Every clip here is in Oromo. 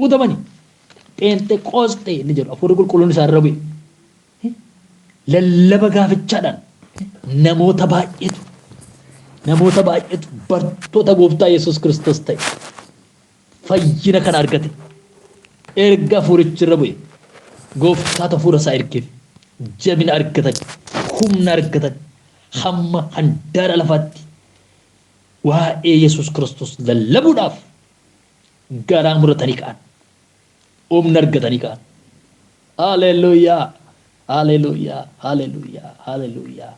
guutamani Pheenxeqoosxee inni jedhu hafuurri qulqulluun isaa irra bu'e. Lallaba gaafichaadhaan namoota baay'eetu bartoota gooftaa Yesuus Kiristoos ta'e fayyina kana argate erga hafuurichi irra bu'e gooftaatu hafuura isaa ergeef jabina argatan humna argatan hamma handaara lafaatti waa'ee Yesuus Kiristoos lallabuudhaaf garaa muratanii ka'an humna argatanii ka'an. Haleluuyaa haleluuyaa haleluuyaa haleluuyaa.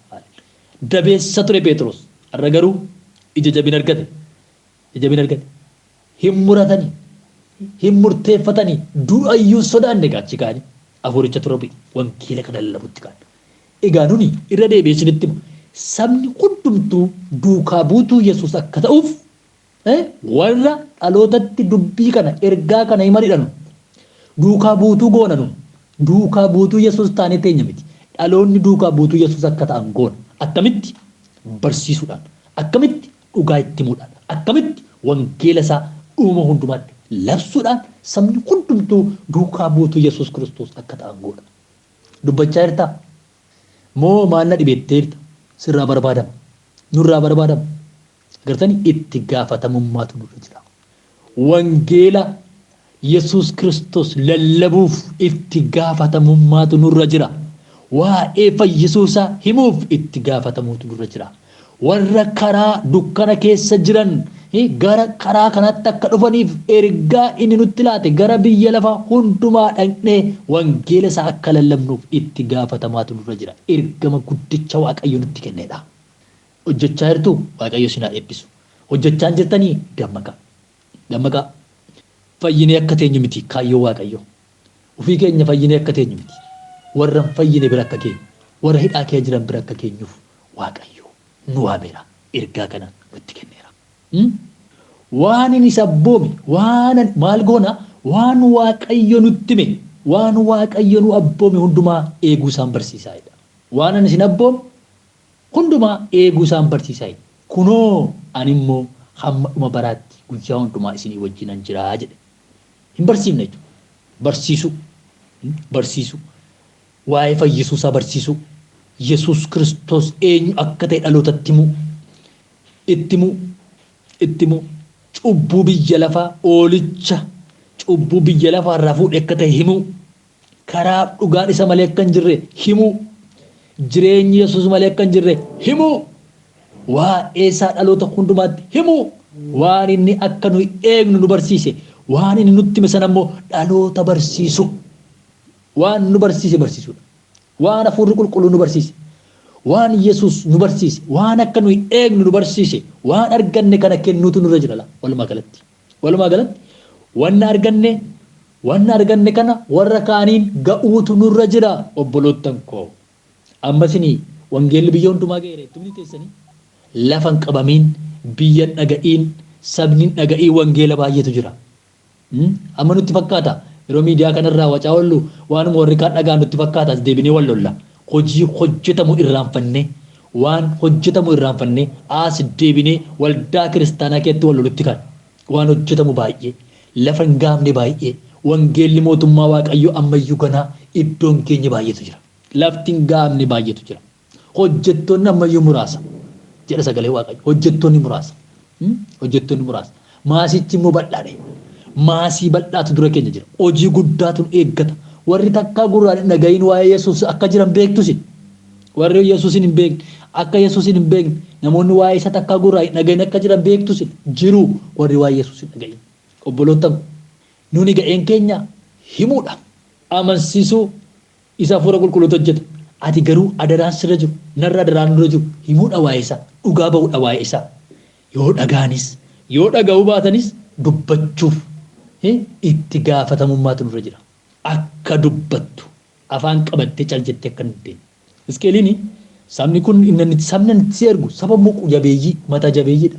Dabeessa ture Phexros har'a garuu ija jabina argate hin muratanii hin murteeffatanii du'ayyuu sodaanne gaachi kaanii hafuuricha tura bu'e wangeela kana lallabutti kaan. Egaa nuni irra deebi'ee isinitti himu sabni hundumtuu duukaa buutuu Yesuus akka ta'uuf warra dhalootatti dubbii kana ergaa kana himanidhanu duukaa buutuu goonanu duukaa buutuu Yesuus taanee teenya miti dhaloonni duukaa buutuu Yesuus akka ta'an goona. Akkamitti barsiisuudhaan akkamitti dhugaa itti himuudhaan akkamitti wangeela isaa dhuma hundumaatti labsuudhaan sabni hundumtuu duukaa buutuu Yesuus Kiristoos akka ta'an goona. Dubbachaa jirtaa moo maal na dhibeetteerta sirraa barbaadama nurraa barbaadama agartanii itti gaafatamummaatu nurra jira. Wangeela Yesuus Kiristoos lallabuuf itti gaafatamummaatu nurra jira. Waa'ee fayyisuusaa himuuf itti gaafatamuutu nurra jira. Warra karaa dukkana keessa jiran gara karaa kanatti akka dhufaniif ergaa inni nutti laate gara biyya lafaa hundumaa dhaqnee wangeela isaa akka lallabnuuf itti gaafatamaatu nurra jira. Ergama guddicha Waaqayyo nutti kennedha. Hojjechaa jirtu Waaqayyo isin haa eebbisu. Hojjechaa jirtanii dammaqaa. Fayyinee akka teenyu miti kaayyoo Waaqayyo. Ofii keenya fayyinee akka teenyu miti. Warra fayyine bira akka keenyu warra hidhaa kee jiran bira akka keenyuuf Waaqayyo nu waameera ergaa kana nutti kenneera. Waan inni sabboome waan maal goona waan Waaqayyo nutti hime waan Waaqayyo nu abboome hundumaa eeguu isaan barsiisaadha. Waan ani isin abboome hundumaa eeguu isaan barsiisaadha. Kunoo ani immoo hamma dhuma baraatti guyyaa hundumaa isinii wajjinan jiraa jedhe. Hin barsiifne jechuudha. Barsiisu. Waa'ee fayyisuusaa barsiisu Yesuus Kiristoos eenyu akka ta'e dhalootatti himu cubbuu biyya lafaa oolicha cubbuu biyya lafaa irraa fuudhe akka ta'e himu karaa dhugaan isa malee akka hin jirre himu jireenyi Yesuus malee akka hin jirre himu waa'ee isaa dhaloota hundumaatti himu waan inni akka nu eegnu nu barsiise waan inni nutti hime sana immoo dhaloota barsiisu. Waan nu barsiise barsiisudha. Waan hafuurri qulqulluun nu barsiise. Waan Yesuus nu barsiise. Waan akka nuyi eegnu nu barsiise. Waan arganne kana kennuutu nurra jira. Walumaa galatti. Wanna arganne kana warra kaaniin ga'uutu nurra jira. Obbolootan koo. Ammasini wangeelli biyya hundumaa ga'eera. Tumni teessanii lafan qabamiin biyyan dhaga'iin sabni dhaga'iin wangeela baay'eetu jira. Amma nutti fakkaata. Yeroo miidiyaa kanarraa wacaa wallu waanuma warri kaan dhagaan nutti fakkaata as deebinee wal lolla. Hojii hojjetamu irraanfannee as deebinee waldaa kiristaanaa keessatti wal lolutti kan waan hojjetamu baay'ee lafa hin gaafne baay'ee wangeelli mootummaa Waaqayyoo ammayyuu ganaa iddoon keenya baay'eetu jira. Lafti hin gaafne baay'eetu jira. Hojjettoonni ammayyuu muraasa jedha sagalee Waaqayyoo. Hojjettoonni muraasa. Maasichi immoo bal'aadha. Maasii bal'aatu dura keenya jira. Hojii guddaatu eeggata. Warri takkaa gurraan dhaga'iin waa'ee Yesuus akka jiran beektusi. Warri Yesuusin hin beekne akka Yesuusin hin beekne namoonni waa'ee isa takkaa gurraan dhaga'iin akka jiran beektusi jiru warri waa'ee Yesuusin dhaga'iin. Obbolootan nuni ga'een keenya himuudha. Amansiisuu isa hafuura qulqulluutu hojjeta. Ati garuu adaraan sirra jiru narra adaraan dura jiru himuudha waa'ee isaa dhugaa ba'uudha waa'ee isaa. Yoo dhagaanis yoo dhaga'uu baatanis dubbachuuf itti gaafatamummaatu nurra jira. Akka dubbattu afaan qabattee cal jettee akka hin deemne. Hisqeeliin sabni kun sabni itti ergu saba muqu jabeeyyii mata jabeeyyiidha.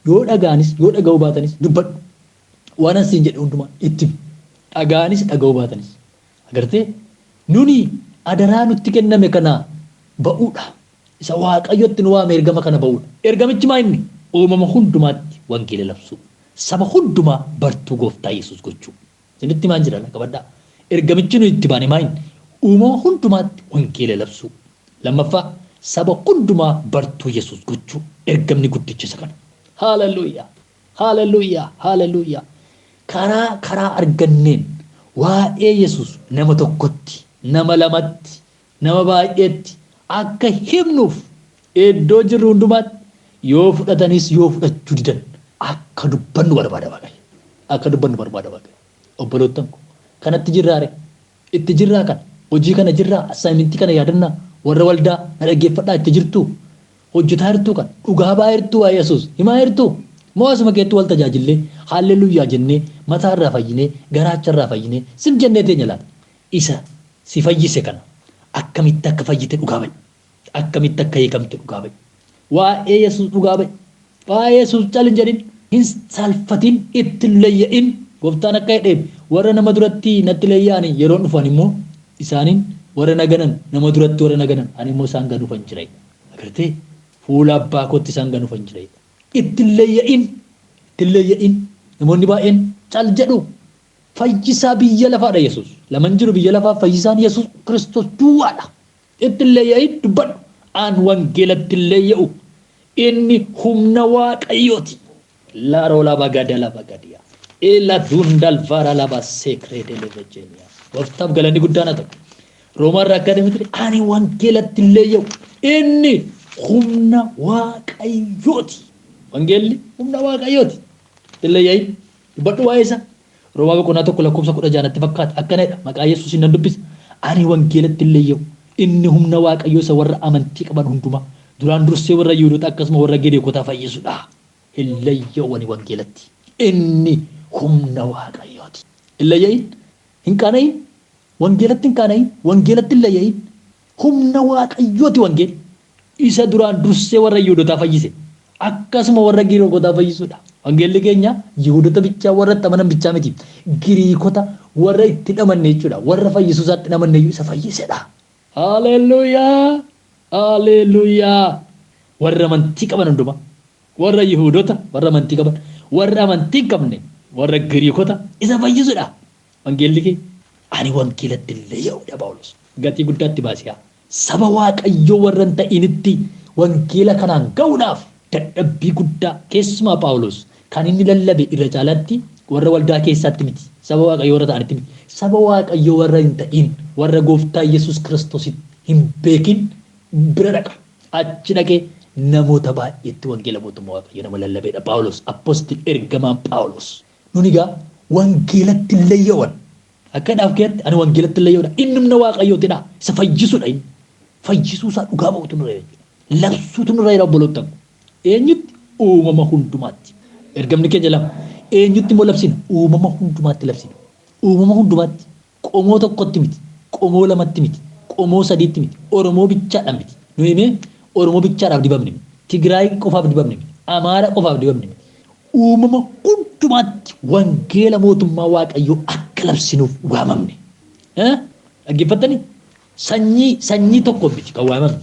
Yoo dhagaanis yoo dhaga'uu baatanis dubbadhu. Waan asiin jedhe hundumaa itti dhagaanis dhaga'uu baatanis. Agartee nuni adaraa nutti kenname kana ba'uudha. Isa Waaqayyotti nu waame ergama kana ba'uudha. Ergamichi maa inni uumama hundumaatti wangeela labsuu. Saba hundumaa bartuu gooftaa Yesuus gochuu. Isinitti maan jira qabadhaa. Ergamichi nu itti baane maayin uumama hundumaatti wangeela labsuu. Lammaffaa saba hundumaa bartuu Yesuus gochuu ergamni guddicha isa kana. Haaleluyyaa. Haaleluyyaa. Haaleluyyaa. Karaa arganneen waa'ee Yesuus nama tokkotti, nama lamatti, nama baay'eetti akka himnuuf iddoo jirru hundumaatti yoo fudhatanis yoo fudhachuu didan akka dubbannu barbaada Waaqayyo. Akka dubbannu barbaada Waaqayyo. Obboloottan ko kanatti jirraare itti jirraa kana hojii kana jirraa assaayimentii kana yaadannaa warra waldaa na dhaggeeffadhaa itti jirtu hojjetaa jirtu kan dhugaa ba'aa jirtu waa'ee Yesuus himaa jirtu moo asuma keetti wal tajaajillee haalleluuyaa jennee mataa irraa fayyinee garaacha irraa fayyinee sim jennee teenya laata isa si fayyise kana akkamitti akka fayyite dhugaa ba'i akkamitti akka hiikamte dhugaa ba'i waa'ee Yesuus dhugaa ba'i waa'ee Yesuus calin jedhin hin salphatin itti leeyya'in gooftaan akka jedhee warra nama duratti natti leeyya'an yeroo dhufan immoo isaaniin warra naganan nama duratti warra naganan ani immoo isaan ganuufan jira agartee fuula abbaa kootti isaan ganuufan jira itti leeyya'in namoonni baay'een cal jedhu fayyisaa biyya lafaadha Yesuus laman jiru biyya lafaa fayyisaan Yesuus Kiristoos duwwaadha itti leeyya'in dubbadhu aan wangeelatti leeyya'u inni humna Waaqayyooti laaroola bagadala bagadia ela dundal vara la basekrede le Virginia waftab galani guddana ta'u Roomar Academy ani wangeelatti leeyya'u inni humna Waaqayyooti wangeelli humna Waaqayyooti leeyya'in dubbadhu waa'ee isa Roomaa boqonnaa tokko lakkoofsa 16tti fakkaata akkanadha maqaa Yesuusin nan dubbisa ani wangeelatti leeyya'u inni humna Waaqayyoo isa warra amantii qaban hundumaa duraan dursee warra Yihuudoota akkasuma warra Giriikotaa fayyisuudha hin leeyya'u ani wangeelatti inni humna Waaqayyooti leeyya'in hin qaana'in wangeelatti hin qaana'in wangeelatti leeyya'in humna Waaqayyooti wangeelli isa duraan dursee warra Yihuudotaa fayyise akkasuma warra Giriikotaa fayyisuudha wangeelli keenya Yihuudoota bichaa warra amanan bichaa miti Giriikota warra itti dhamanne jechuudha warra fayyisuu isaatti dhamanne isa fayyisedha haleluuyaa haleluuyaa warra amantii qaban hundumaa warra Yihuudoota warra amantii qaban warra amantii qabne warra Giriikota isa fayyisuudha wangeelli keenya ani wangeelatti leeyya'uudha Phaawulos gatii guddaatti baasiyaa saba Waaqayyoo warra hin ta'initti wangeela kanaan ga'uudhaaf dadhabbii guddaa keessumaa Phaawulos kan inni lallabe irra caalatti warra waldaa keessaatti miti saba Waaqayyoo warra ta'anitti miti saba Waaqayyoo warra hin ta'in warra gooftaa Yesuus Kiristoos hin beekin bira dhaqa achi dhaqee namoota baay'eetti wangeela mootummaa Waaqayyoo nama lallabeedha Phaawulos apostil ergamaan Phaawulos nuni gaa wangeelatti leeyya'uun akkanaaf keetti ani wangeelatti leeyya'uudha inni humna Waaqayyootidha isa fayyisuudha inni fayyisuu isaa dhugaa ba'utu nurra jechuudha labsuutu nurra jira obboloottan eenyutti uumama hundumaatti ergamni keenya lama eenyutti immoo labsina uumama hundumaatti labsina uumama hundumaatti qomoo tokkotti miti qomoo lamatti miti qomoo sadiitti miti Oromoo bichaadhaan miti nu himee Oromoo bichaadhaaf dibamne miti Tigraay qofaaf dibamne miti Amaara qofaaf dibamne miti uumama hundumaatti wangeela mootummaa Waaqayyoo akka labsinuuf waamamne dhaggeeffattanii sanyii tokko miti kan waamamne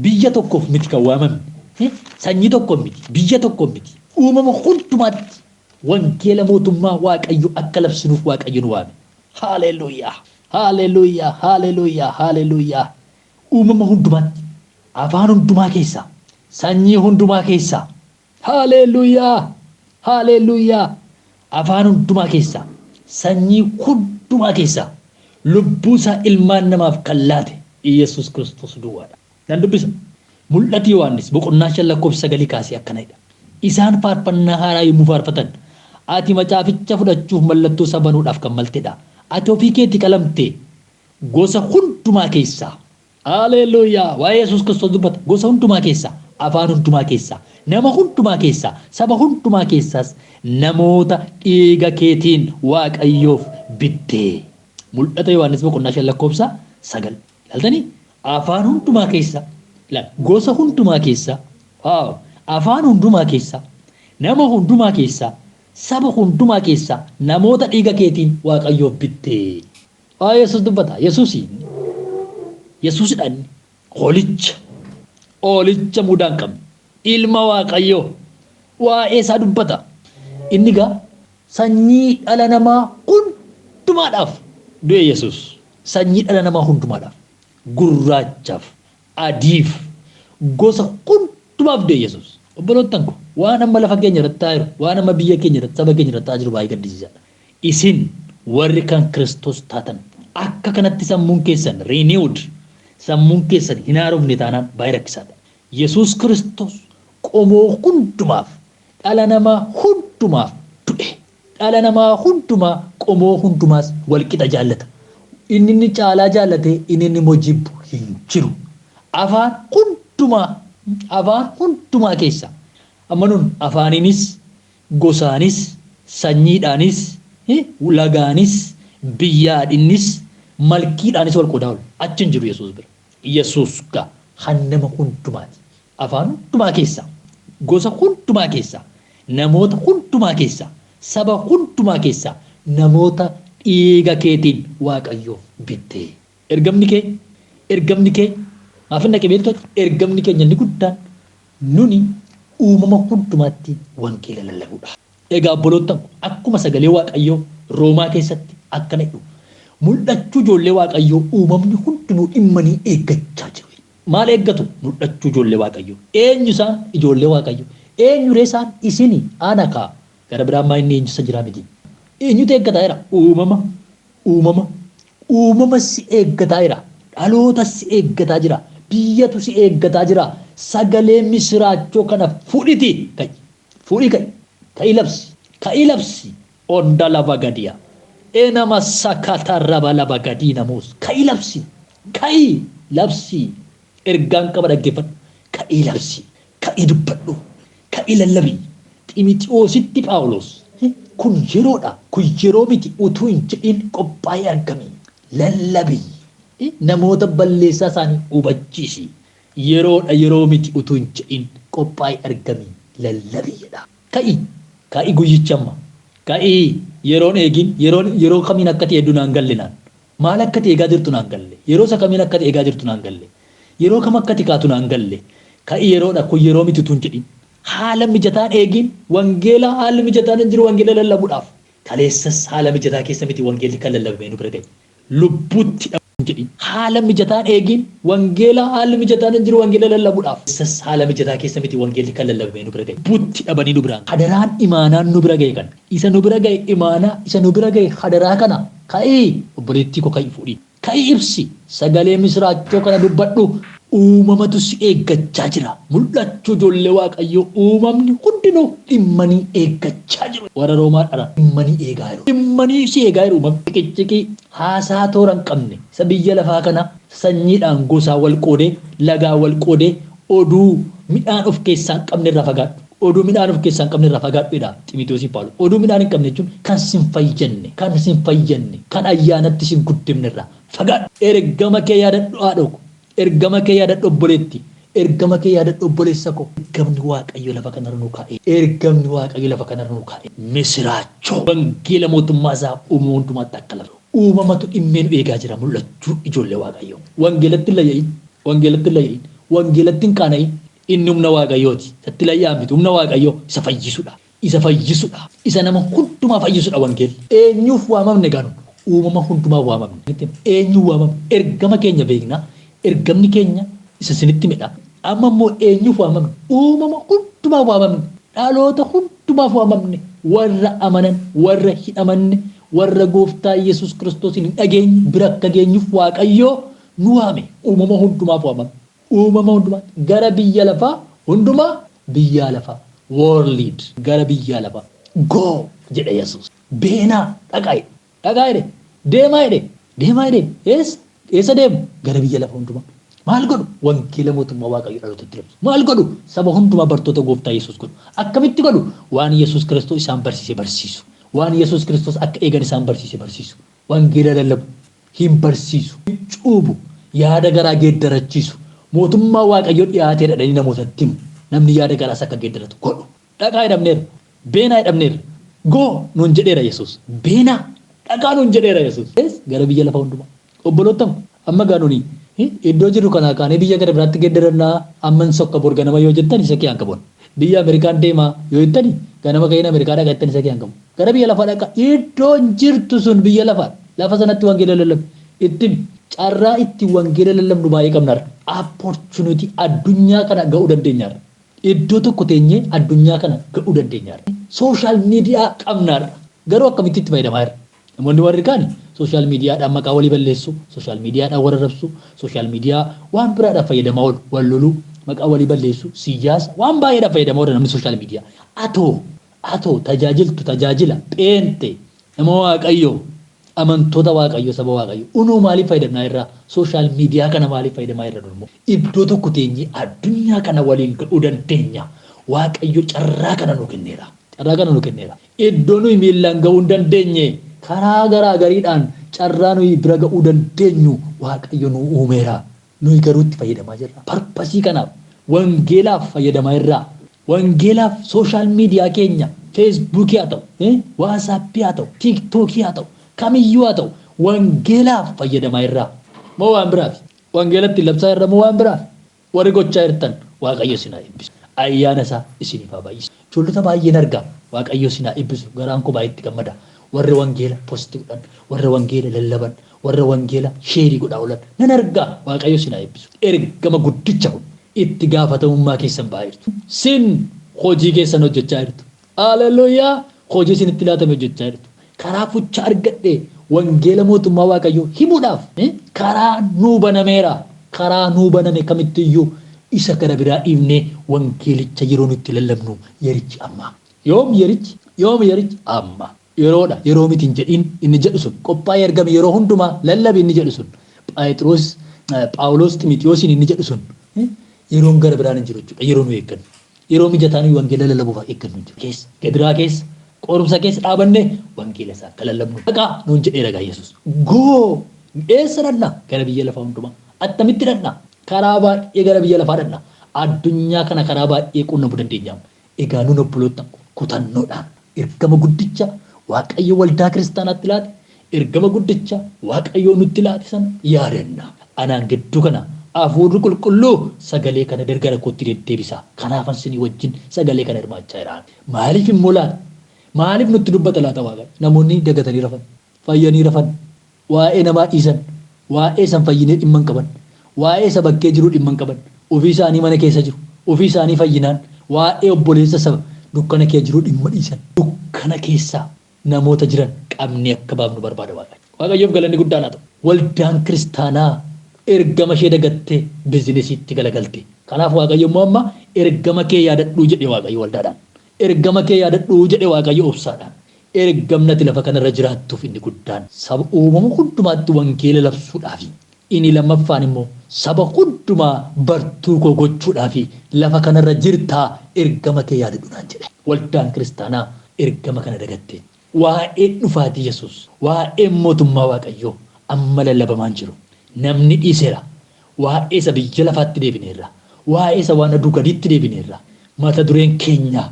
biyya tokkoof miti kan waamamne sanyii tokko miti biyya tokko miti uumama hundumaatti wangeela mootummaa Waaqayyoo akka labsinuuf Waaqayyo nu waame haleluuyaa haleluuyaa haleluuyaa haleluuyaa uumama hundumaatti afaan hundumaa keessaa sanyii hundumaa keessaa haleluuyaa haleluuyaa afaan hundumaa keessaa sanyii hundumaa keessaa lubbuu isaa ilmaan namaaf kan laate Yesuus Kiristoos duwwaadha nan dubbisa mul'ati Yohaannis boqonnaa 5:9 kaasee akkanadha isaan faarfannaa haaraa yommuu faarfatan ati macaaficha fudhachuuf mallattoo sabanuudhaaf kan maltedha ati ofii keetti qalamte gosa hundumaa keessaa haleluuyaa waa'ee Yesuus Kiristoos dubbata gosa hundumaa keessaa afaan hundumaa keessaa nama hundumaa keessaa saba hundumaa keessaas namoota dhiiga keetiin Waaqayyoof bittee mul'ata Yohaannis boqonnaa 5:9 ilaaltanii afaan hundumaa keessaa gosa hundumaa keessaa afaan hundumaa keessaa nama hundumaa keessaa saba hundumaa keessaa namoota dhiiga keetiin Waaqayyoof bittee Yesuus dubbata Yesuusidhaan hoolicha mudaan qabne ilma Waaqayyoo waa'ee isaa dubbata inni gaa sanyii dhala namaa hundumaadhaaf du'e Yesuus. Sanyii dhala namaa hundumaadhaaf. Gurraachaaf, adiif, gosa hundumaaf du'e Yesuus. Obboloottan ko waan amma lafa keenya irratti taa'u, waan amma biyya keenya irratti, saba keenya irratti taa'aa jiru baay'ee gaddisiisaadha. Isin warri kan Kiristoos taatan akka kanatti sammuun keessan renewed, sammuun keessan hin haarofne taanaan baay'ee rakkisaadha. Yesuus Kiristoos qomoo hundumaaf, dhala namaa hundumaaf du'e. Dhala namaa hundumaa qomoo hundumaas walqixa jaallata. Inni caalaa jaallate inni immoo jibbu hin jiru. Afaan hundumaa keessa amma nun afaaniinis, gosaanis, sanyiidhaanis, lagaanis, biyyaadhinnis, malkiidhaanis wal qoodaa oolu. Achi hin jiru Yesuus bira. Yesuus gaa hannama hundumaati. Afaan hundumaa keessa, gosa hundumaa keessa, namoota hundumaa keessa, saba hundumaa keessa, namoota dhiiga keetiin Waaqayyoo bittee. Ergamni kee maaf hin dhaqe beektu? Ergamni keenya inni guddaan nuni uumama hundumaatti wangeela lallabuudha. Egaa obboloottan akkuma sagalee Waaqayyoo Roomaa keessatti akkana jedhu mul'achuu ijoollee Waaqayyoo uumamni hundinuu dhimmanii eeggachaa jiru. Maal eeggatu? Mul'achuu ijoollee Waaqayyoo. Eenyu isaan? Ijoollee Waaqayyoo. Eenyuree isaan? Isini ana kaa. Gara biraan maa inni eenyusa jiraa miti. Eenyutu eeggataa jira? Uumama si eeggataa jira. Dhaloota si eeggataa jira. Biyyatu si eeggataa jira. Sagalee misiraachoo kana fudhiti. Ka'i labsi. Onda lafa gadiya. Enama sakata raba laba gadii namoos. Ka'i labsi. Ergaan qaba dhaggeeffadhu. Ka'i labsi. Ka'i dubbadhu. Ka'i lallabi. Ximixoositti Phaawulos. Kun yeroodha. Kun yeroo miti utuu hin jedhin qophaa'ee argame. Lallabi. Namoota balleessaa isaanii hubachiisi. Yeroodha yeroo miti utuu hin jedhin qophaa'ee argame. Lallabi jedha. Ka'i guyyicha. Ka'i yeroon eegin yeroo kamiin akka ta'e naan galle naan. Maal akka ta'e eegaa jirtu naan galle. Yeroo isa kamiin akka ta'e eegaa jirtu naan galle. Yeroo kam akka kaatu naan galle. Ka'i yeroodha kun yeroo miti utuu hin jedhin. Haala mijataan eegin wangeela haala mijataan hin jiru wangeela lallabuudhaaf. Kaleessas haala mijataa keessa miti wangeelli kan lallabame nu bira gahe. Lubbuutti dhabuun jedhin. Haala mijataan eegin wangeela haala mijataan hin jiru wangeela lallabuudhaaf. Kaleessas haala mijataa keessa miti wangeelli kan lallabame nu bira gahe. Lubbuutti dhabanii nu biraan. Hadaraan imaanaan nu bira gahe kan. Isa nu bira gahe imaanaa isa nu bira gahe hadaraa kana. Ka'ii obboleettii koo ka'i fuudhi. Ka'i ibsi sagalee misiraachoo kana dubbadhu. Uumamatu si eeggachaa jira. Mul'achuu ijoollee Waaqayyoo uumamni hundinuu dhimmanii eeggachaa jiru. Warra Roomaadhaan dhimmanii eegaa jiru. Dhimmanii si eegaa jiru. Ciqiciqii haasaa toora hin qabne. Isa biyya lafaa kana sanyiidhaan gosaa wal qoodee, lagaa wal qoodee, oduu midhaan of keessaa hin qabne irraa fagaadhu. Oduu midhaan of keessaa hin qabne irraa fagaadhuudha. Ximotewos Phaawulos. Oduu midhaan hin qabne jechuun kan sin fayyadne, kan ayyaanatti sin guddifne irraa fagaadhu. Ergama kee yaadadhu haadhoo. Ergama kee yaadadhu obboleetti. Ergama kee yaadadhu obboleessa koo. Ergamni Waaqayyo lafa kanarra nu kaa'e. Misiraachoo. Wangeela mootummaa isaa uumama hundumaatti akka lafa. Uumamatu dhimmee nu eegaa jira mul'achuu ijoollee Waaqayyoo. Wangeelatti hin layya'in. Wangeelatti hin qaana'in. Inni humna Waaqayyooti. Isatti layya'an miti humna Waaqayyoo isa fayyisuudha. Isa nama hundumaa fayyisuudha wangeelli. Eenyuuf waamamne gaanu? Uumama hundumaa waamamne. Eenyu waamamne? Ergama keenya beekna. Ergamni keenya isa sinitti midha. Amma immoo eenyuuf waamamne? Uumama hundumaa waamamne. Dhaloota hundumaaf waamamne. Warra amanan, warra hin amanne, warra Gooftaa Yesuus Kiristoos hin dhageenye bira akka geenyuuf Waaqayyoo nu waame. Uumama hundumaaf waamamne. Uumama hundumaa gara biyya lafaa hundumaa biyya lafaa. World gara biyya lafaa. Go jedha Yesuus. Beenaa dhaqaa jedhe. Deemaa jedhe. Eessa deemu? Gara biyya lafa hundumaa. Maal godhu? Wangeela mootummaa Waaqayyoo dhalootatti labsu. Maal godhu? Saba hundumaa bartoota Gooftaa Yesuus godhu. Akkamitti godhu? Waan Yesuus Kiristoos isaan barsiise barsiisu. Waan Yesuus Kiristoos akka eegan isaan barsiise barsiisu. Wangeela lallabu. Hin barsiisu. Hin cuubu. Yaada garaa geeddarachiisu. Mootummaa Waaqayyoo dhiyaatee dhadhanii namootatti himu. Namni yaada garaas akka geeddaratu godhu. Dhaqaa jedhamneera. Beenaa jedhamneera. Goo nuun jedheera Yesuus. Beenaa. Dhaqaa nuun jedheera Yesuus. Gara biyya lafa hundumaa. Obboloottan amma gaanuni iddoo jiru kana kaanee biyya gara biraatti geeddarannaa amman sokka bor ganama yoo jettan isa kee hanqaboon. Biyya Ameerikaan deemaa yoo jettani ganama ka'een Ameerikaa dhaqattan isa kee hanqabu. Gara biyya lafaa dhaqa iddoon jirtu sun biyya lafaa. lafa sanatti wangeela lallabne itti carraa itti wangeela lallabnu baay'ee qabnaarra. Opportunity addunyaa kana ga'uu dandeenyaarra. Iddoo tokko teenyee addunyaa kana ga'uu dandeenyaarra. Sooshaal miidiyaa qabnaarra. Garuu akkamitti itti fayyadamaa jirra? Namoonni warri kaan sooshaal miidiyaadhaan maqaa walii balleessu, sooshaal miidiyaadhaan wal arrabsu, sooshaal miidiyaa waan biraadhaan fayyadamaa oolu, wal loluu, maqaa walii balleessu, siyaasa waan baay'eedhaan fayyadamaa oolu namni sooshaal miidiyaa. Atoo tajaajiltu tajaajila pheente nama waaqayyoo amantoota waaqayyoo saba waaqayyoo unuu maaliif fayyadamnaa irraa sooshaal miidiyaa kana maaliif fayyadamaa irra durmoo iddoo tokko teenyee addunyaa kana waliin ga'uu dandeenya. Waaqayyo carraa kana nu kenneera. Carraa kana nu kenneera. Iddoo nuyi miillaan ga'uu hin dandeenye karaa garaa gariidhaan carraa nuyi bira ga'uu dandeenyu waaqayyo nu uumeera. Nuyi garuu itti fayyadamaa jirra. Parpasii kanaaf wangeelaaf fayyadamaa irraa. Wangeelaaf sooshaal miidiyaa keenya feesbuukii haa ta'u, waasaappii haa ta'u, tiiktookii haa ta'u, kamiyyuu haa ta'u wangeelaaf fayyadamaa irraa. Moo waan biraaf? Wangeelatti labsaa irra moo waan biraaf? Warri gochaa jirtan waaqayyo isin haa eebbisu. Ayyaana isaa isiniif haa baay'isu. Ijoollota baay'een argaa waaqayyo isin haa eebbisu. Garaan koo baay'eetti gammada. Warri wangeela postii godhan, warri wangeela lallaban, warri wangeela sheerii godhaa oolan nan argaa waaqayyo isin haa eebbisu. Ergama guddicha kun itti gaafatamummaa keessan ba'aa jirtu. Sin hojii keessan hojjechaa jirtu. Haleluuyaa! Hojii isin itti laatame hojjechaa jirtu. Karaa fucha argadhee wangeela mootummaa waaqayyoo himuudhaaf karaa nuu banameera. Karaa nuu baname kamittiyyuu isa gara biraa dhiibnee wangeelicha yeroo nutti lallabnu yerichi amma. Yoom yerichi amma. Yeroodha. Yeroo miti hin jedhin inni jedhu sun qophaa'ee argame yeroo hundumaa lallabe inni jedhu sun Phexros Phaawulos Ximotewosiin inni jedhu sun yeroon gara biraan hin jiru jechuudha. Yeroo nu eeggannu. Yeroo mijataa nuyi wangeela lallabuuf eeggannu jechuudha. Keessa gadiraa keessa qorumsa keessa dhaabannee wangeela isaa akka lallabnu dhaqaa nuun jedheera gaa Yesuus. Goo eessa dhannaa? Gara biyya lafaa hundumaa. Attamitti dhannaa? Karaa baay'ee gara biyya lafaa dhannaa. Addunyaa kana karaa baay'ee quunnamuu dandeenyaam. Egaa nuun obboloottan kutannoodhaan ergama guddicha waaqayyo waldaa kiristaanaatti laate ergama guddicha waaqayyo nutti laate sana yaadanna. Anaan gidduu kana hafuurri qulqulluu sagalee kana gargara kootti deddeebisa. Kanaafan isinii wajjin sagalee kana hirmaachaa jiraan. Maaliif immoo laata? Maaliif nutti dubbata laata waaqayyo? Namoonni dagatanii rafan, fayyanii rafan, waa'ee namaa dhiisan, waa'ee san fayyinee dhimma hin qaban, waa'ee isa bakkee jiru dhimma hin qaban, ofii isaanii mana keessa jiru, ofii isaanii fayyinaan, waa'ee obboleessa saba dukkana keessa jiru dhimma dhiisan. Dukkana keessaa namoota jiran qabnee akka baafnu barbaada waaqayyo. Waaqayyoof galanni guddaan haa ta'u. Waldaan kiristaanaa ergama ishee dagattee biizinesiitti galagalte. Kanaaf waaqayyo immoo amma ergama kee yaadadhuu jedhe waaqayyo waldaadhaan. Ergama kee yaadadhuu jedhe waaqayyo obsaadhaan. Ergamnati lafa kanarra jiraattuuf inni guddaan saba uumama hundumaatti wangeela labsuudhaafi. Inni lammaffaan immoo saba hundumaa bartuu koo gochuudhaafi lafa kanarra jirtaa ergama kee yaadadhuudhaan jedhe. Waldaan kiristaanaa ergama kana dagattee. Waa'ee dhufaatii Yesuus, waa'ee mootummaa waaqayyoo amma lallabamaan jiru. Namni dhiiseera. Waa'ee isa biyya lafaatti deebineerra. Waa'ee isa waan aduu gadiitti deebineerra. Mata dureen keenya,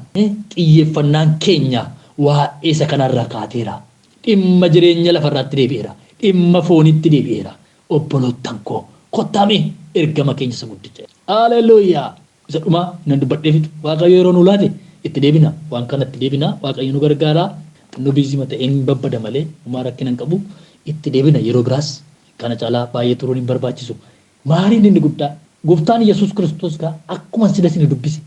xiyyeeffannaan keenya waa'ee isa kanarraa kaateera. Dhimma jireenya lafarraatti deebi'eera. Dhimma foonitti deebi'eera. Obboloottan koo kottaame ergama keenya isa guddicha. Haleluuyaa! Isa dhumaa nan dubbadheefitu waaqayyo yeroo nu laate itti deebina. Waan kanatti deebina. Waaqayyo nu gargaaraa. Nu biizima ta'een babbada malee uumaa rakkina hin qabu. Itti deebina yeroo biraas kana caalaa baay'ee turuun hin barbaachisu. Maaliin inni guddaa? Gooftaan Yesuus Kiristoos gaa akkuma sida isin dubbise.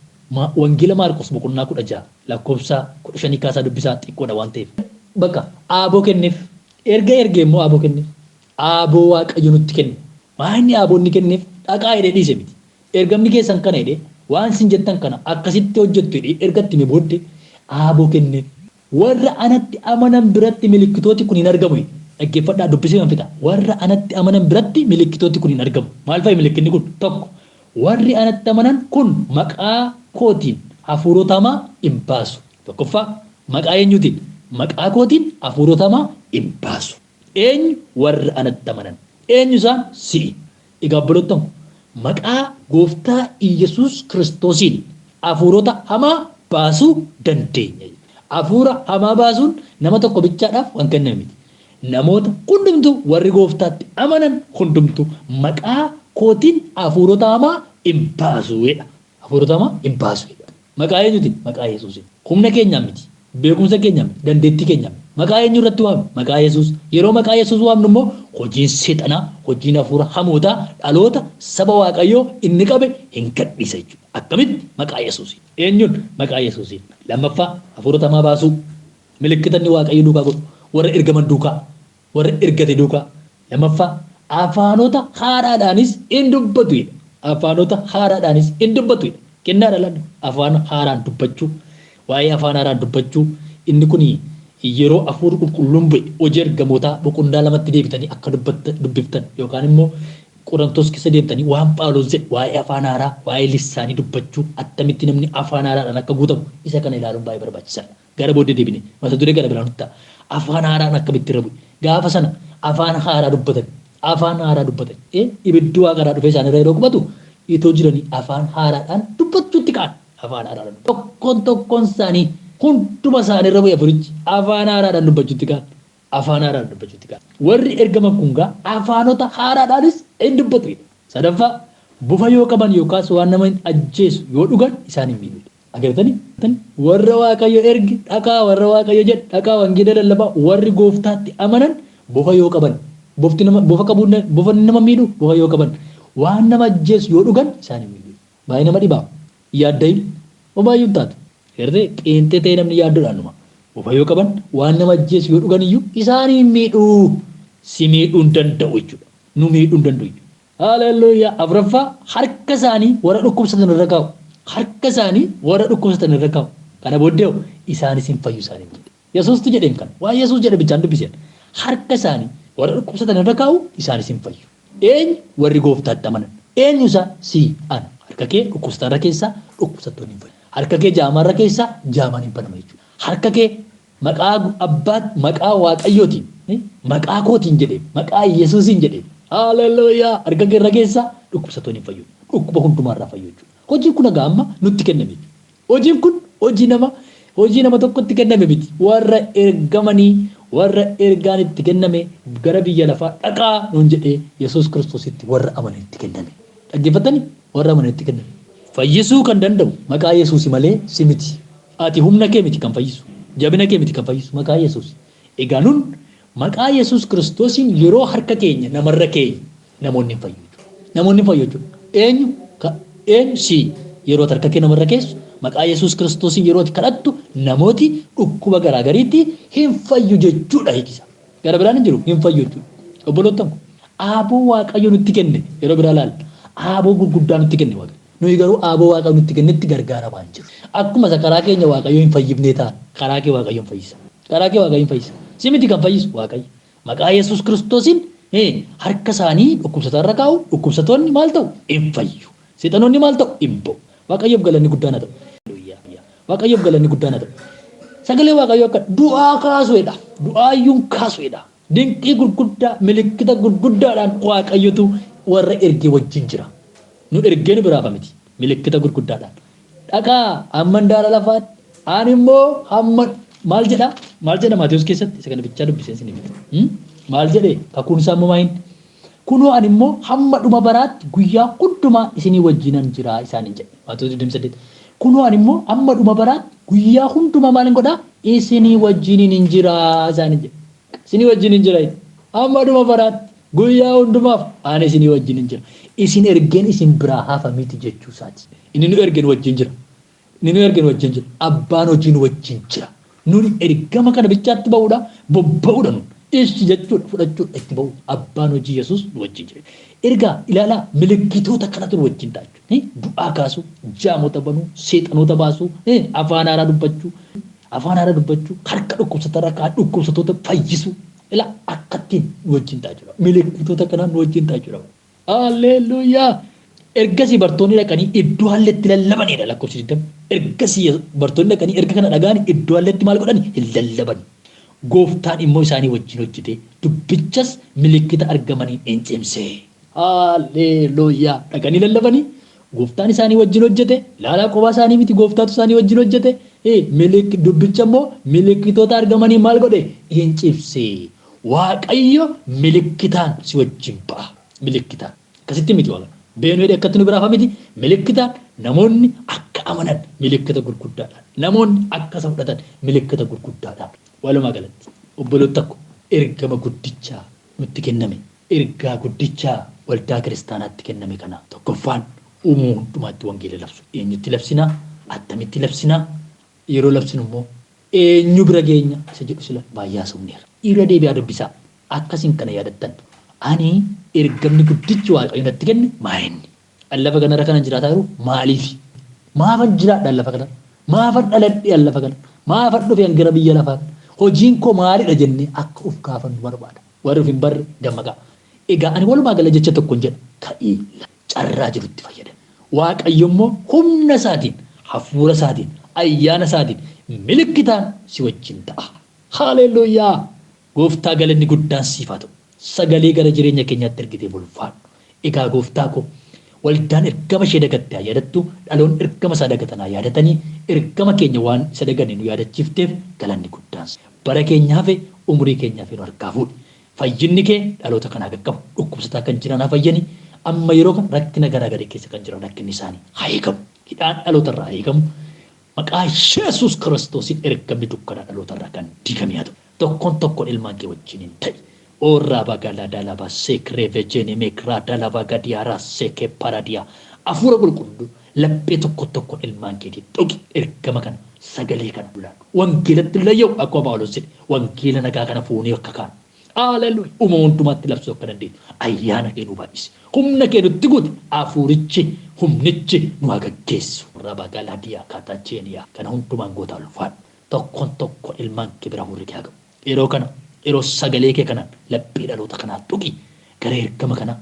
Wangeela Maarqos boqonnaa 16 lakkoofsa 15 kaasaa dubbisaa xiqqoodha waan ta'eef. Bakka aaboo kenneef. Erga immoo aaboo kenneef. Aaboo waaqayyo nutti kenne. Maanni aaboo inni kenneef dhaqaa hidhee dhiise miti. Ergamni keessan kana hidhee waan isin jettan kana akkasitti hojjettu hidhee ergatti mi booddee aaboo kenneef. Warra anatti amanan biratti milikkitooti kun hin argamu. Dhaggeeffadhaa dubbisee kan fixa. Warra anatti amanan biratti milikkitooti kun hin argamu. Maal fa'i milikkinni kun? Tokko. Warri anatti amanan kun maqaa kootiin hafuurota hamaa hin baasu. Tokkoffaa maqaa eenyuutiin? Maqaa kootiin hafuurota hamaa hin baasu. Eenyu? Warra anatti amanan. Eenyu isaan? Si'i. Egaa obboloottan maqaa gooftaa Iyyasuus Kiristoosiin hafuurota hamaa baasuu dandeenya. Hafuura hamaa baasuun nama tokko bichaadhaaf waan kenname miti. Namoota hundumtuu warri gooftaatti amanan hundumtuu maqaa kootiin hafuurota hamaa hin baasuudha. Hafuurota hamaa hin baasuudha. Maqaa eenyuutiin? Maqaa Yesuusiin. Humna keenyaan miti. Beekumsa keenyaan miti. Dandeettii keenyaan miti. Maqaa eenyu irratti waamnu? Maqaa Yesuus. Yeroo maqaa Yesuus waamnu immoo hojiin seexanaa, hojiin hafuura hamootaa dhaloota saba Waaqayyoo inni qabe hin gadhiisa jechuudha. Akkamitti? Maqaa Yesuusiin. Eenyuun? Maqaa Yesuusiin. Lammaffaa hafuurota hamaa baasuu. Milikitanni Waaqayyo duukaa godhu. Warra ergaman duukaa. Warra ergate duukaa. Lammaffaa afaanota haaraadhaanis hin dubbatu. Afaanota haaraadhaanis hin dubbatu. Kennaadha laadhu. Afaan haaraan dubbachuu. Waa'ee afaan haaraan dubbachuu. Inni kuni yeroo hafuurri qulqulluun bu'e hojii ergamootaa boqonnaa lamatti deebitanii akka dubbiftan yookaan immoo Qorontos keessa deemtanii waan Phaawulos jedhe waa'ee afaan haaraa, waa'ee lisaanii dubbachuu attamitti namni afaan haaraadhaan akka guutamu isa kana ilaaluun baay'ee barbaachisaadha. Gara booddee deebine mata duree gara biraan nutti ta'a. Afaan haaraan akkamitti irra bu'e? Gaafa sana afaan haaraa dubbatan. Afaan haaraa dubbatan. Ibiddi waaqaraa dhufee isaan irra yeroo qubatu itoo jiranii afaan haaraadhaan dubbachuutti ka'an. Afaan haaraadhaan tokkoon isaanii hunduma isaanii irra bu'e afurichi afaan haaraadhaan dubbachuutti ka'an. Afaan haaraadhaan dubbachuutti ka'an. Warri ergaman kun gaa afaanota haaraadhaanis hin dubbatu. Sadaffaa bufa yoo qaban yookaas waan nama hin ajjeesu yoo dhugan isaan hin miidhu. Agartanii warra Waaqayyo ergi dhaqaa warra Waaqayyo jedhe dhaqaa wangeela lallabaa warri gooftaatti amanan bufa yoo qaban bufa qabuun bufa nama miidhu bufa yoo qaban waan nama ajjeesu yoo dhugan isaan hin miidhu. Baay'ee nama dhibaa yaaddayin baay'ee taatu. Herree qeenxee ta'ee namni yaaddoodhaan numa bufa yoo qaban waan nama ajjeesu yoo dhugan iyyuu isaan hin miidhu. Si miidhuu hin danda'u jechuudha. Nu miidhuu hin danda'u. Haleluuyaa. Afuraffaa harka isaanii warra dhukkubsatan irra kaa'u. Harka isaanii warra dhukkubsatan irra kaa'u. Kana booddee isaanis hin fayyu isaanii jedhe. Yesuustu jedheen kan. Waan Yesuus jedhe bichaan dubbiseen. Harka isaanii warra dhukkubsatan irra kaa'u isaanis hin fayyu. Eenyu? Warri gooftaatti amanan. Eenyu isaa? Si ana. Harka kee dhukkubsatarra keessaa dhukkubsattoonni hin fayyu. Harka kee jaamarra keessaa jaamaan hin banama jechuudha. Harka kee maqaa abbaat maqaa Waaqayyootiin maqaa kootiin jedhee maqaa Yesuusiin jedhee. Haleluuyaa. Harka kee irra keessaa dhukkubsattoonni hin fayyu. Dhukkuba hundumaarraa fayyu jechuudha. Hojiin kun egaa amma nutti kenname. Hojiin kun hojii nama tokkotti kenname miti. Warra ergamanii warra ergaan itti kenname gara biyya lafaa dhaqaa nuun jedhee Yesuus Kiristoositti warra amanitti kenname. Dhaggeeffatanii warra amanitti kenname. Fayyisuu kan danda'u maqaa Yesuusi malee si miti. Ati humna kee miti kan fayyisu. Jabina kee miti kan fayyisu maqaa Yesuus. Egaa nun maqaa Yesuus Kiristoosiin yeroo harka keenya namarra keenya namoonni hin fayyu. Namoonni hin fayyu jechuudha. Eenyu si yeroo harka kee namarra keessu maqaa Yesuus Kiristoosiin yeroo kadhattu namooti dhukkuba garaagariitti hin fayyu jechuudha hiikisa. Gara biraan hin jiru hin fayyu jechuudha. Obboloottan aaboo Waaqayyo nutti kenne yeroo biraa ilaalla. Aaboo gurguddaa nutti kenne Waaqayyo. Nuyi garuu aaboo Waaqayyo nutti kennetti gargaaramaa hin jiru. Akkuma isa karaa keenya Waaqayyo hin fayyifnee ta'a. Karaa kee Waaqayyo hin fayyisa. Karaa kee Waaqayyo hin fayyisa. Si miti kan fayyisu Waaqayyo. Maqaa Yesuus Kiristoosiin harka isaanii dhukkubsatarra kaa'u dhukkubsatoonni maal ta'u hin fayyu. Seexanoonni maal ta'u hin ba'u. Waaqayyoof galanni guddaan haa ta'u. Waaqayyoof galanni guddaan haa ta'u. Sagalee Waaqayyoo akka du'aa kaasuudha. Du'aayyuun kaasuudha. Dinqii gurguddaa milikkita gurguddaadhaan Waaqayyotu warra ergee wajjin jira. Nu ergeen biraaf miti. Milikkita gurguddaadhaan. Dhaqaa hamma daara lafaatti. Ani immoo hamma maal jedha Maatiyus keessatti isa kana bichaa dubbiseen sin ibsa. Maal jedhee kakuun isaa immoo maayin? Kunoo ani immoo hamma dhuma baraatti guyyaa hundumaa isinii wajjinan jira isaaniin jedhe. Maatiyus 28. Kunoo ani immoo hamma dhuma baraatti guyyaa hundumaa maalin godhaa? Isinii wajjinin hin jira isaaniin jedhe. Isinii wajjinin jira. Hamma dhuma baraatti guyyaa hundumaaf ani isinii wajjinin jira. Isin ergeen isin biraa hafa miti jechuu isaati. Inni nu ergeen wajjin jira. Inni nu ergeen wajjin jira. Abbaan hojiin wajjin jira. Nuni ergama kana bichaatti ba'uudha bobba'uudha nun. Ishi jechuudha fudhachuudha itti ba'u abbaan hojii Yesuus nu wajjin jira. Ergaa ilaalaa milikkitoota kanatu nu wajjin ta'a jechuudha. Du'aa kaasuu, jaamota banuu, seexanoota baasuu, afaan haaraa dubbachuu, harka dhukkubsatarra kaa'an dhukkubsatoota fayyisuu. Ilaa akkattiin nu wajjin ta'a jechuudha. Milikkitoota kanaan nu wajjin ta'a jechuudha. Haleluuyaa. Ergasii bartoonni dhaqanii iddoo halleetti lallabanidha lakkoofsi 20. Ergasii bartoonni dhaqanii erga kana dhagaan iddoo halleetti maal godhan hin lallaban. Gooftaan immoo isaanii wajjin hojjete dubbichas milikkita argamanii hin cimse. Haleluuyaa. Dhaqanii lallabanii gooftaan isaanii wajjin hojjete laalaa qophaa isaanii miti gooftaatu isaanii wajjin hojjete. Dubbicha immoo milikkitoota argamanii maal godhe hin cimse. Waaqayyo milikkitaan si wajjin ba'a. Milikkitaan. Akkasitti miti Waaqayyo. Beenuu akkatti nu biraa miti milikkitaan namoonni akka amanan milikkita gurguddaadhaan namoonni akka isa fudhatan milikkita gurguddaadhaan walumaa galatti obboloota ko ergama guddichaa nutti kenname ergaa guddichaa waldaa kiristaanaatti kenname kana tokkoffaan uumuu hundumaatti wangeela labsu eenyutti labsinaa attamitti labsinaa yeroo labsinu immoo eenyu bira geenya isa jedhu sila baay'ee haasofneera irra deebi'aa dubbisaa akkasiin kana yaadattan ani ergamni guddichi waaqayyo natti kenne maa'inni lafa kanarra kanan jiraataa jiru maaliif maafan jiraadhaan lafa kana maafan dhaladhee lafa kana maafan dhufeen gara biyya lafaa hojiin koo maalidha jennee akka uf gaafannu barbaada warri of hin barre dammaqaa egaa ani walumaa gala jecha tokkoon jedha ka'ii carraa jirutti fayyada waaqayyo immoo humna isaatiin hafuura isaatiin ayyaana isaatiin milikitaan si wajjin ta'a haleluuyaa gooftaa galanni guddaan siif haa ta'u sagalee gara jireenya keenyaatti ergitee bulfaadhu egaa gooftaa koo waldaan ergama ishee dagattee yaadattu dhaloon ergama isaa dagatanaa yaadatanii ergama keenya waan isa daganii nu yaadachiifteef galanni guddaan bara keenyaaf umurii keenyaaf nu harkaa fuudhi fayyinni kee dhaloota kanaa qaqqabu dhukkubsataa kan jiran haa fayyani amma yeroo kan rakkina garaagaraa keessa kan jiran rakkinni isaanii haa eegamu hidhaan dhaloota irraa haa eegamu maqaa Yesuus Kiristoosiin ergamni dukkanaa dhaloota irraa kan diigame haa ta'u tokkoon ilmaan kee wajjin ta'i Ora bagala dalaba sekre vejene mekra dalaba gadiara seke paradia afura qulqullu laphee tokko ilmaan keetii dhugi ergama kana sagalee kana bulaan wangeelatti layyau akkuma Phaawulos jedhe wangeela nagaa kana fuunee akka kaan haleluuyaa uumama hundumaatti labsuu akka dandeenyu ayyaana kee nu baay'isi humna kee nutti guuti afurichi humnichi nu gaggeessu rabagala diyaa katacheeniyaa kana hundumaan gootaa ulfaadhu tokkoon ilmaan kee bira hurri kee hagamu yeroo kana yeroo sagalee kee kana laphee dhaloota kanaa dhugi gara ergama kana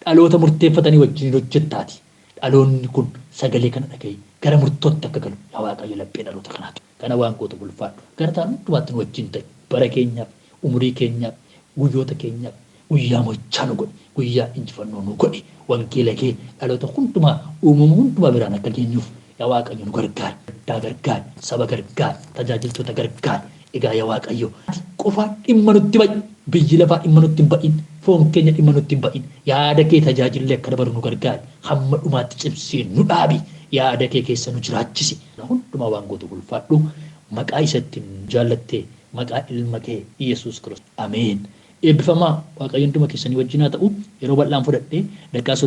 dhaloota murteeffatanii wajjin hojjettaati dhaloonni kun sagalee kana dhaga'ee gara murtootti akka galu yaa waaqayyo laphee dhaloota kanaatu kana waan gootu ulfaadhu gara ta'an hundumaatti nu wajjin ta'e bara keenyaaf umurii keenyaaf guyyoota keenyaaf guyyaa mo'ichaa nu godhi guyyaa injifannoo nu godhi wangeela kee dhaloota hundumaa uumama hundumaa biraan akka geenyuuf yaa waaqayyo nu gargaari saba gargaari tajaajiltoota gargaari egaa yaa waaqayyo qofa dhimma nutti ba'i biyyi lafaa dhimma nutti hin ba'in foon keenya dhimma nutti hin ba'in yaada kee tajaajillee akka dabalu nu gargaari hamma dhumaatti cimsee nu dhaabi yaada kee keessa nu jiraachisi hundumaa waan gootu ulfaadhu maqaa isatti jaallattee maqaa ilma kee Yesuus Kiristoos ameen eebbifamaa waaqayyo hunduma keessanii wajjin haa ta'u yeroo bal'aan fudhadhee daqiiqaa